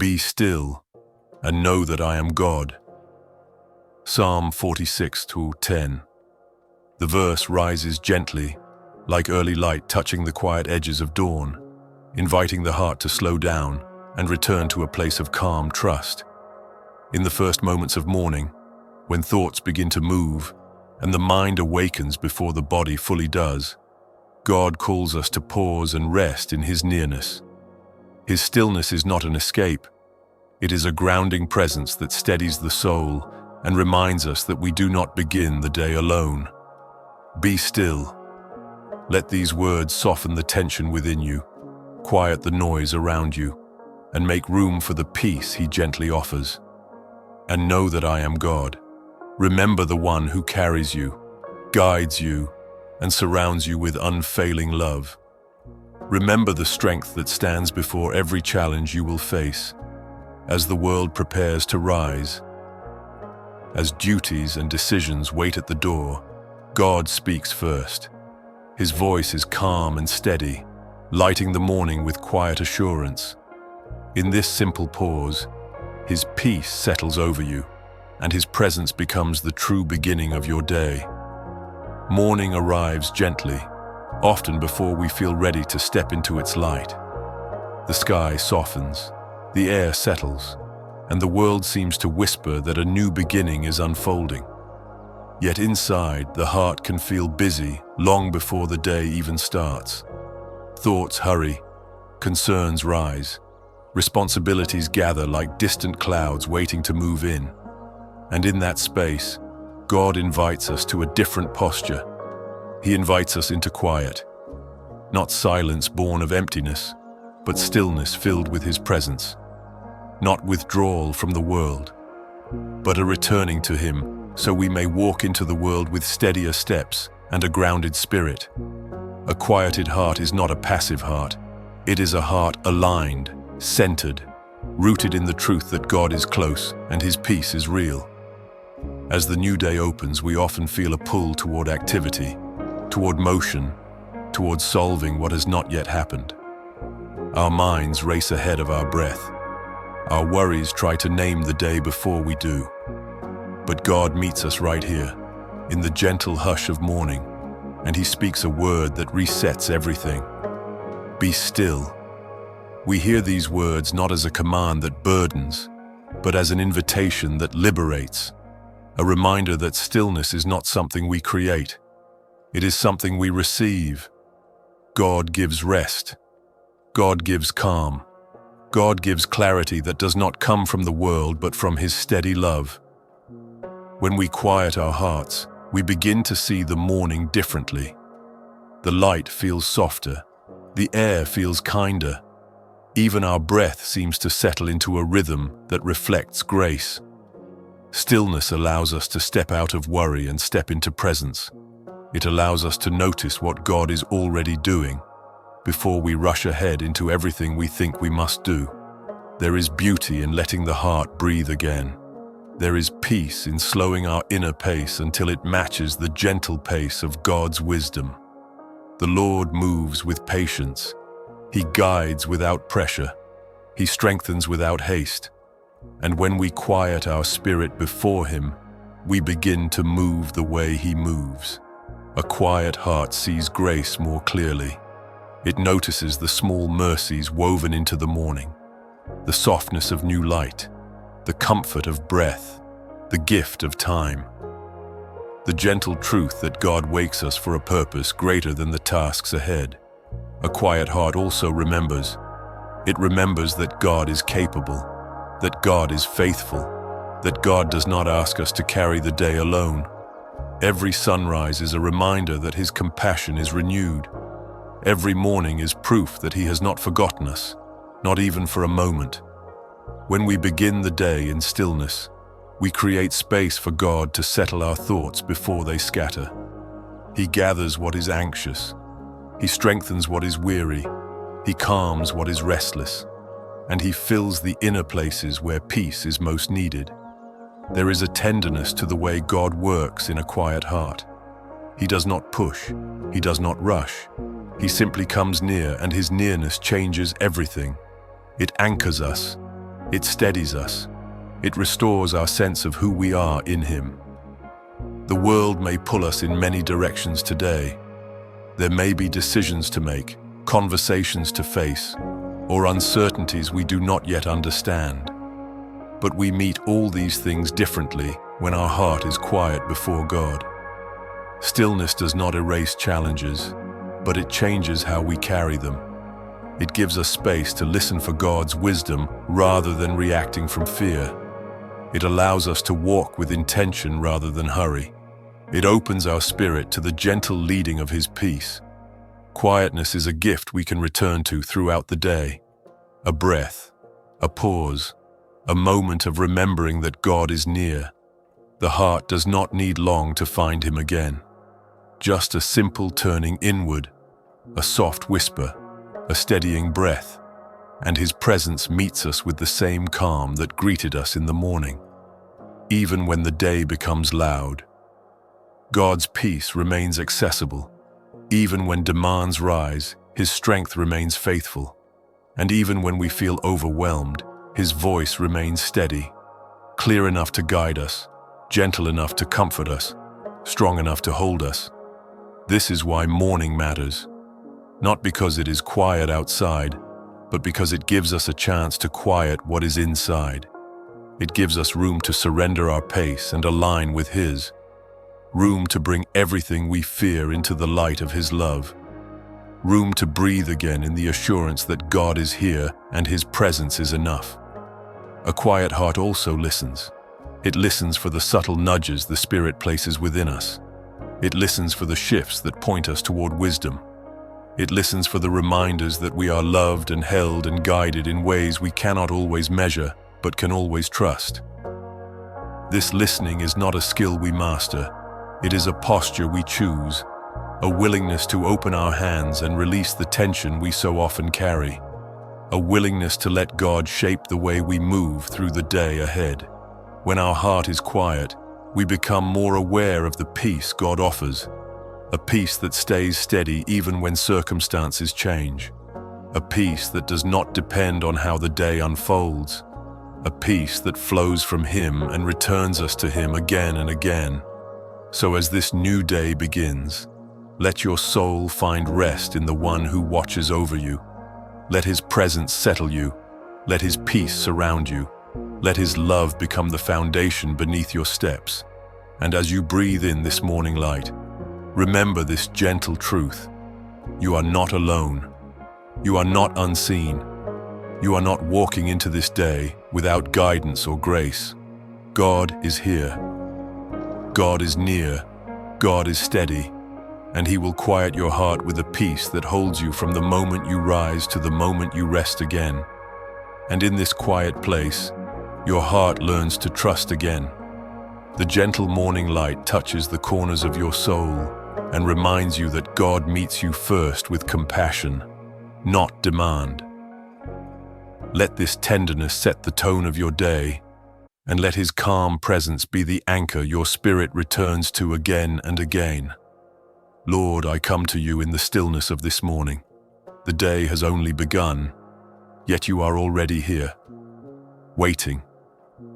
Be still, and know that I am God. Psalm 46:10. The verse rises gently, like early light touching the quiet edges of dawn, inviting the heart to slow down and return to a place of calm trust. In the first moments of morning, when thoughts begin to move and the mind awakens before the body fully does, God calls us to pause and rest in His nearness. His stillness is not an escape. It is a grounding presence that steadies the soul and reminds us that we do not begin the day alone. Be still. Let these words soften the tension within you, quiet the noise around you, and make room for the peace He gently offers. And know that I am God. Remember the one who carries you, guides you, and surrounds you with unfailing love. Remember the strength that stands before every challenge you will face, as the world prepares to rise. As duties and decisions wait at the door, God speaks first. His voice is calm and steady, lighting the morning with quiet assurance. In this simple pause, His peace settles over you, and His presence becomes the true beginning of your day. Morning arrives gently, often before we feel ready to step into its light. The sky softens, the air settles, and the world seems to whisper that a new beginning is unfolding. Yet inside, the heart can feel busy long before the day even starts. Thoughts hurry, concerns rise, responsibilities gather like distant clouds waiting to move in. And in that space, God invites us to a different posture. He invites us into quiet, not silence born of emptiness, but stillness filled with His presence. Not withdrawal from the world, but a returning to Him so we may walk into the world with steadier steps and a grounded spirit. A quieted heart is not a passive heart. It is a heart aligned, centered, rooted in the truth that God is close and His peace is real. As the new day opens, we often feel a pull toward activity, toward motion, toward solving what has not yet happened. Our minds race ahead of our breath. Our worries try to name the day before we do. But God meets us right here, in the gentle hush of morning, and He speaks a word that resets everything. Be still. We hear these words not as a command that burdens, but as an invitation that liberates, a reminder that stillness is not something we create. It is something we receive. God gives rest. God gives calm. God gives clarity that does not come from the world but from His steady love. When we quiet our hearts, we begin to see the morning differently. The light feels softer. The air feels kinder. Even our breath seems to settle into a rhythm that reflects grace. Stillness allows us to step out of worry and step into presence. It allows us to notice what God is already doing before we rush ahead into everything we think we must do. There is beauty in letting the heart breathe again. There is peace in slowing our inner pace until it matches the gentle pace of God's wisdom. The Lord moves with patience. He guides without pressure. He strengthens without haste. And when we quiet our spirit before Him, we begin to move the way He moves. A quiet heart sees grace more clearly. It notices the small mercies woven into the morning, the softness of new light, the comfort of breath, the gift of time. The gentle truth that God wakes us for a purpose greater than the tasks ahead. A quiet heart also remembers. It remembers that God is capable, that God is faithful, that God does not ask us to carry the day alone. Every sunrise is a reminder that His compassion is renewed. Every morning is proof that He has not forgotten us, not even for a moment. When we begin the day in stillness, we create space for God to settle our thoughts before they scatter. He gathers what is anxious. He strengthens what is weary. He calms what is restless. And He fills the inner places where peace is most needed. There is a tenderness to the way God works in a quiet heart. He does not push. He does not rush. He simply comes near, and His nearness changes everything. It anchors us. It steadies us. It restores our sense of who we are in Him. The world may pull us in many directions today. There may be decisions to make, conversations to face, or uncertainties we do not yet understand. But we meet all these things differently when our heart is quiet before God. Stillness does not erase challenges, but it changes how we carry them. It gives us space to listen for God's wisdom rather than reacting from fear. It allows us to walk with intention rather than hurry. It opens our spirit to the gentle leading of His peace. Quietness is a gift we can return to throughout the day. A breath, a pause, a moment of remembering that God is near. The heart does not need long to find Him again. Just a simple turning inward, a soft whisper, a steadying breath, and His presence meets us with the same calm that greeted us in the morning. Even when the day becomes loud, God's peace remains accessible. Even when demands rise, His strength remains faithful. And even when we feel overwhelmed, His voice remains steady, clear enough to guide us, gentle enough to comfort us, strong enough to hold us. This is why morning matters. Not because it is quiet outside, but because it gives us a chance to quiet what is inside. It gives us room to surrender our pace and align with His. Room to bring everything we fear into the light of His love. Room to breathe again in the assurance that God is here and His presence is enough. A quiet heart also listens. It listens for the subtle nudges the Spirit places within us. It listens for the shifts that point us toward wisdom. It listens for the reminders that we are loved and held and guided in ways we cannot always measure, but can always trust. This listening is not a skill we master. It is a posture we choose, a willingness to open our hands and release the tension we so often carry, a willingness to let God shape the way we move through the day ahead. When our heart is quiet, we become more aware of the peace God offers, a peace that stays steady even when circumstances change, a peace that does not depend on how the day unfolds, a peace that flows from Him and returns us to Him again and again. So as this new day begins, let your soul find rest in the One who watches over you. Let His presence settle you. Let His peace surround you. Let His love become the foundation beneath your steps. And as you breathe in this morning light, remember this gentle truth. You are not alone. You are not unseen. You are not walking into this day without guidance or grace. God is here. God is near. God is steady. And He will quiet your heart with a peace that holds you from the moment you rise to the moment you rest again. And in this quiet place, your heart learns to trust again. The gentle morning light touches the corners of your soul and reminds you that God meets you first with compassion, not demand. Let this tenderness set the tone of your day, and let His calm presence be the anchor your spirit returns to again and again. Lord, I come to You in the stillness of this morning. The day has only begun, yet You are already here, waiting,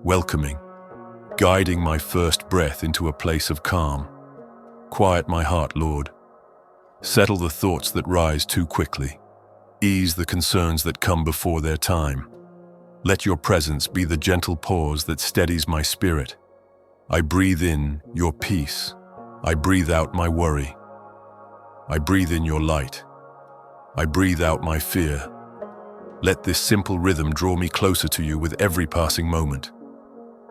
welcoming, guiding my first breath into a place of calm. Quiet my heart, Lord. Settle the thoughts that rise too quickly. Ease the concerns that come before their time. Let Your presence be the gentle pause that steadies my spirit. I breathe in Your peace. I breathe out my worry. I breathe in Your light. I breathe out my fear. Let this simple rhythm draw me closer to You with every passing moment.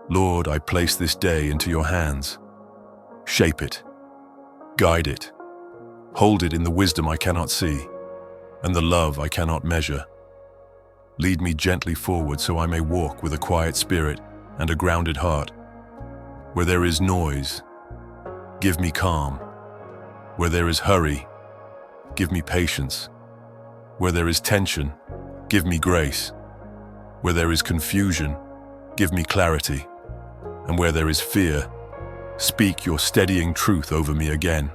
Lord, I place this day into Your hands. Shape it. Guide it. Hold it in the wisdom I cannot see and the love I cannot measure. Lead me gently forward so I may walk with a quiet spirit and a grounded heart. Where there is noise, give me calm. Where there is hurry, give me patience. Where there is tension, give me grace. Where there is confusion, give me clarity. And where there is fear, speak Your steadying truth over me again.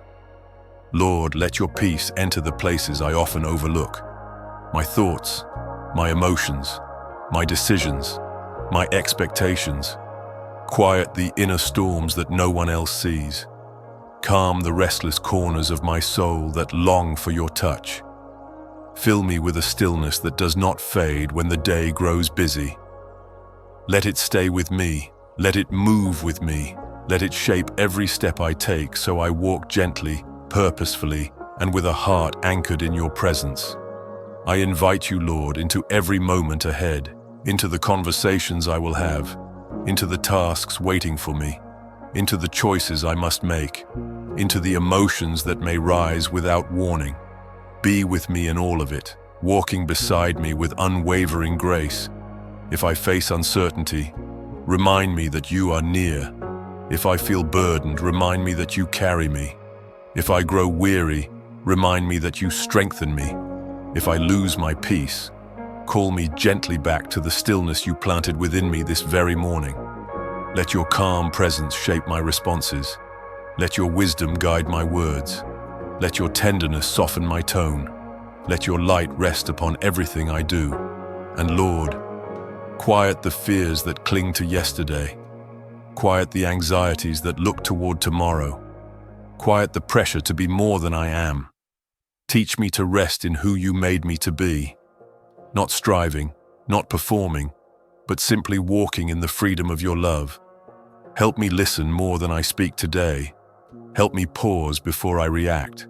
Lord, let Your peace enter the places I often overlook. My thoughts, my emotions, my decisions. my expectations. Quiet the inner storms that no one else sees. Calm the restless corners of my soul that long for your touch. Fill me with a stillness that does not fade when the day grows busy. Let it stay with me, let it move with me, let it shape every step I take so I walk gently, purposefully, and with a heart anchored in your presence. I invite you, Lord, into every moment ahead, into the conversations I will have, into the tasks waiting for me, into the choices I must make, into the emotions that may rise without warning. Be with me in all of it, walking beside me with unwavering grace. If I face uncertainty, remind me that you are near. If I feel burdened, remind me that you carry me. If I grow weary, remind me that you strengthen me. If I lose my peace, call me gently back to the stillness you planted within me this very morning. Let your calm presence shape my responses. Let your wisdom guide my words. Let your tenderness soften my tone. Let your light rest upon everything I do. And Lord, quiet the fears that cling to yesterday. Quiet the anxieties that look toward tomorrow. Quiet the pressure to be more than I am. Teach me to rest in who you made me to be. Not striving, not performing, but simply walking in the freedom of your love. Help me listen more than I speak today. Help me pause before I react.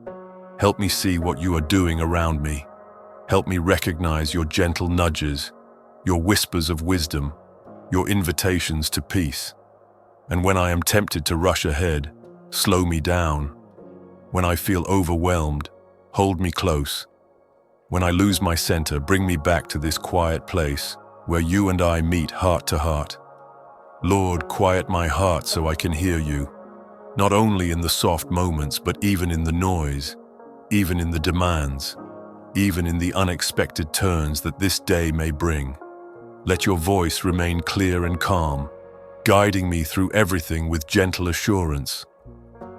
Help me see what you are doing around me. Help me recognize your gentle nudges, your whispers of wisdom, your invitations to peace. And when I am tempted to rush ahead, slow me down. When I feel overwhelmed, hold me close. When I lose my center, bring me back to this quiet place where you and I meet heart to heart. Lord, quiet my heart so I can hear you, not only in the soft moments, but even in the noise, even in the demands, even in the unexpected turns that this day may bring. Let your voice remain clear and calm, guiding me through everything with gentle assurance.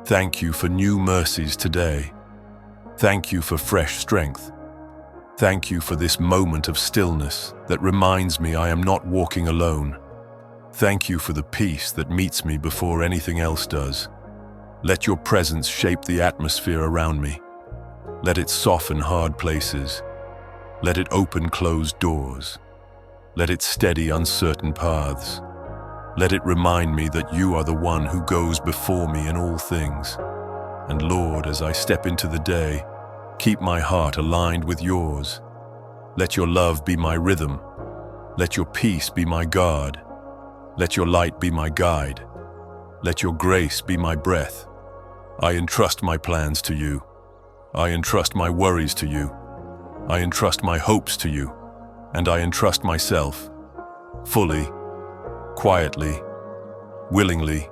Thank you for new mercies today. Thank you for fresh strength. Thank you for this moment of stillness that reminds me I am not walking alone. Thank you for the peace that meets me before anything else does. Let your presence shape the atmosphere around me. Let it soften hard places. Let it open closed doors. Let it steady uncertain paths. Let it remind me that you are the one who goes before me in all things. And Lord, as I step into the day, keep my heart aligned with yours. Let your love be my rhythm. Let your peace be my guard. Let your light be my guide. Let your grace be my breath. I entrust my plans to you. I entrust my worries to you. I entrust my hopes to you. And I entrust myself, fully, quietly, willingly,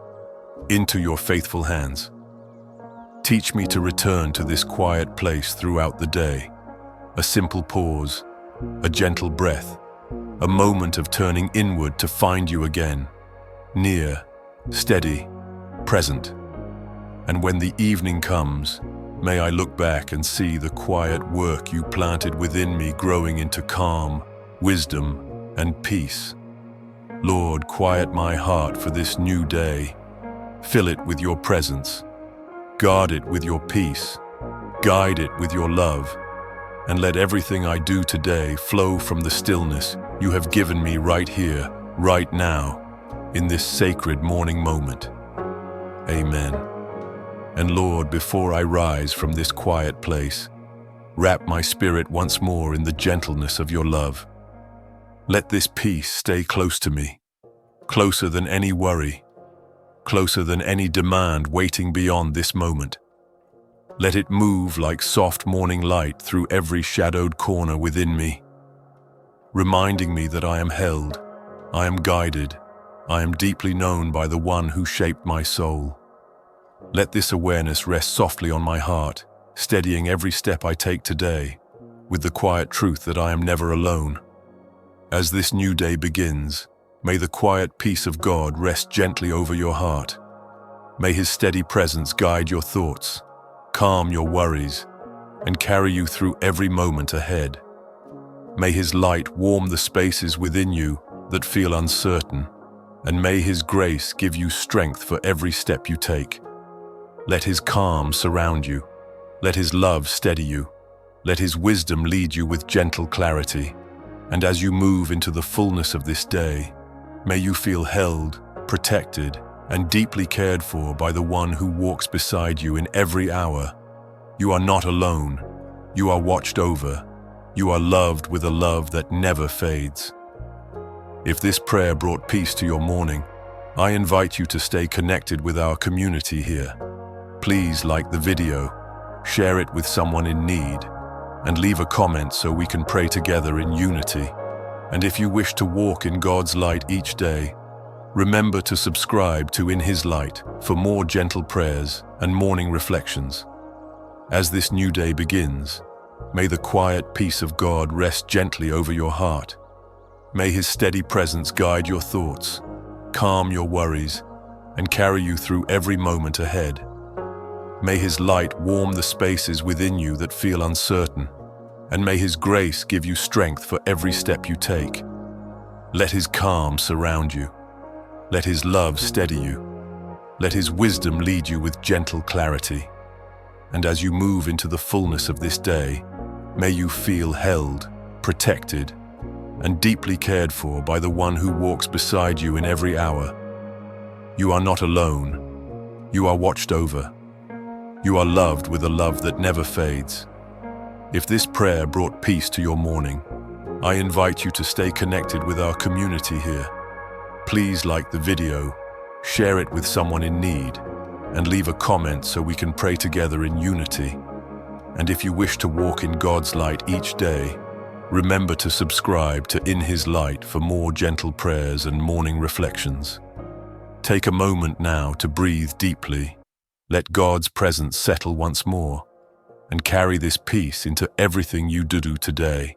into your faithful hands. Teach me to return to this quiet place throughout the day. A simple pause, a gentle breath, a moment of turning inward to find you again, near, steady, present. And when the evening comes, may I look back and see the quiet work you planted within me growing into calm, wisdom, and peace. Lord, quiet my heart for this new day. Fill it with your presence. Guard it with your peace. Guide it with your love. And let everything I do today flow from the stillness you have given me right here, right now, in this sacred morning moment. Amen. And Lord, before I rise from this quiet place, wrap my spirit once more in the gentleness of your love. Let this peace stay close to me, closer than any worry, closer than any demand waiting beyond this moment. Let it move like soft morning light through every shadowed corner within me, reminding me that I am held, I am guided, I am deeply known by the one who shaped my soul. Let this awareness rest softly on my heart, steadying every step I take today, with the quiet truth that I am never alone. As this new day begins, may the quiet peace of God rest gently over your heart. May His steady presence guide your thoughts, calm your worries, and carry you through every moment ahead. May His light warm the spaces within you that feel uncertain, and may His grace give you strength for every step you take. Let His calm surround you. Let His love steady you. Let His wisdom lead you with gentle clarity. And as you move into the fullness of this day, may you feel held, protected, and deeply cared for by the one who walks beside you in every hour. You are not alone. You are watched over. You are loved with a love that never fades. If this prayer brought peace to your morning, I invite you to stay connected with our community here. Please like the video, share it with someone in need, and leave a comment so we can pray together in unity. And if you wish to walk in God's light each day, remember to subscribe to In His Light for more gentle prayers and morning reflections. As this new day begins, may the quiet peace of God rest gently over your heart. May His steady presence guide your thoughts, calm your worries, and carry you through every moment ahead. May His light warm the spaces within you that feel uncertain, and may His grace give you strength for every step you take. Let His calm surround you. Let His love steady you. Let His wisdom lead you with gentle clarity. And as you move into the fullness of this day, may you feel held, protected, and deeply cared for by the one who walks beside you in every hour. You are not alone. You are watched over. You are loved with a love that never fades. If this prayer brought peace to your morning, I invite you to stay connected with our community here. Please like the video, share it with someone in need, and leave a comment so we can pray together in unity. And if you wish to walk in God's light each day, remember to subscribe to In His Light for more gentle prayers and morning reflections. Take a moment now to breathe deeply. Let God's presence settle once more, and carry this peace into everything you do today.